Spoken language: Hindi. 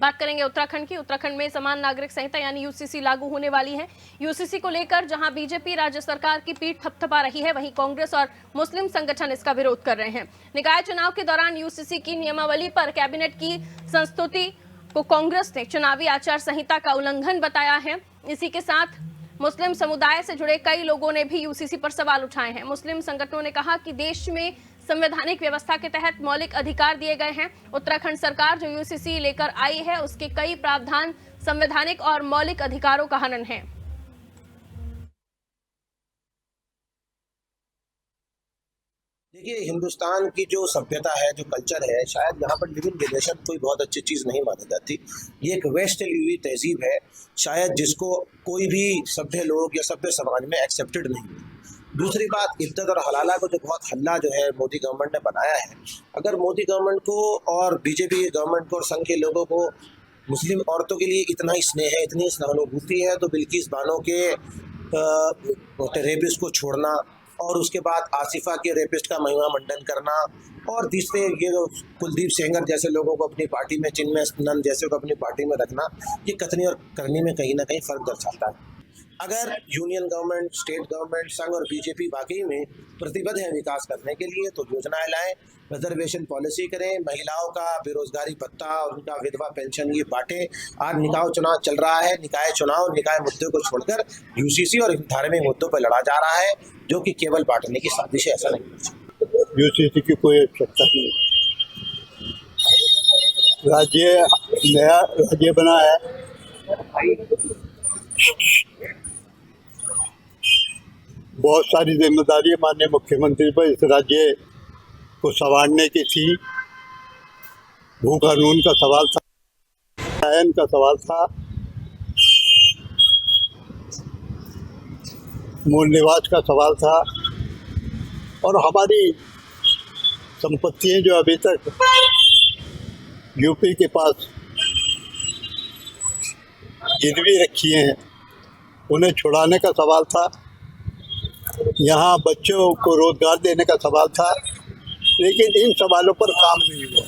बात करेंगे उत्तराखंड की। उत्तराखंड में समान नागरिक संहिता यानी यूसीसी लागू होने वाली है। यूसीसी को लेकर जहां बीजेपी राज्य सरकार की पीठ थपथपा रही है, वहीं कांग्रेस और मुस्लिम संगठन इसका विरोध कर रहे हैं। निकाय चुनाव के दौरान यूसीसी की नियमावली पर कैबिनेट की संस्तुति को कांग्रेस ने चुनावी आचार संहिता का उल्लंघन बताया है। इसी के साथ मुस्लिम समुदाय से जुड़े कई लोगों ने भी यूसीसी पर सवाल उठाए हैं। मुस्लिम संगठनों ने कहा कि देश में संवैधानिक व्यवस्था के तहत मौलिक अधिकार दिए गए हैं। उत्तराखंड सरकार जो यूसीसी लेकर आई है, उसके कई प्रावधान संवैधानिक और मौलिक अधिकारों का हनन है। देखिए, हिंदुस्तान की जो सभ्यता है, जो कल्चर है, शायद यहाँ पर लिव इन रिलेशन कोई बहुत अच्छी चीज़ नहीं मानी जाती। ये एक वेस्ट ली हुई तहजीब है, शायद जिसको कोई भी सभ्य लोग या सभ्य समाज में एक्सेप्टेड नहीं है। दूसरी बात, इद्दत और हलाला को जो बहुत हल्ला जो है मोदी गवर्नमेंट ने बनाया है, अगर मोदी गवर्नमेंट को और बीजेपी गवर्नमेंट को और संघ के लोगों को मुस्लिम औरतों के लिए इतना ही स्नेह है, इतनी सहानुभूति है, तो बिल्किस बानो के रेपिस्ट को छोड़ना और उसके बाद आसिफा के रेपिस्ट का महिमा मंडन करना और तीसरे ये कुलदीप सेंगर जैसे लोगों को अपनी पार्टी में, चिन्मय नंद जैसे को अपनी पार्टी में रखना, ये कथनी और करनी में कहीं ना कहीं फर्क दर्शाता है। अगर यूनियन गवर्नमेंट, स्टेट गवर्नमेंट, संघ और बीजेपी वाकई में प्रतिबद्ध है विकास करने के लिए, तो योजनाएं लाएं, रिजर्वेशन पॉलिसी करें, महिलाओं का बेरोजगारी भत्ता और उनका विधवा पेंशन ये बांटें। आज निकाय चुनाव चल रहा है, निकाय चुनाव निकाय मुद्दे को छोड़कर यूसीसी और धार्मिक मुद्दों पर लड़ा जा रहा है, जो कि केवल बांटने की साजिश है। ऐसा नहीं, यूसीसी की कोई आवश्यकता नहीं। राज्य नया राज्य बना है, बहुत सारी जिम्मेदारी माननीय मुख्यमंत्री पर इस राज्य को संवारने की थी। भू कानून का सवाल था, आयन का सवाल था, मूल निवास का सवाल था और हमारी संपत्तियां जो अभी तक यूपी के पास गिरवी रखी हैं, उन्हें छुड़ाने का सवाल था। यहाँ बच्चों को रोजगार देने का सवाल था, लेकिन इन सवालों पर काम नहीं हुआ।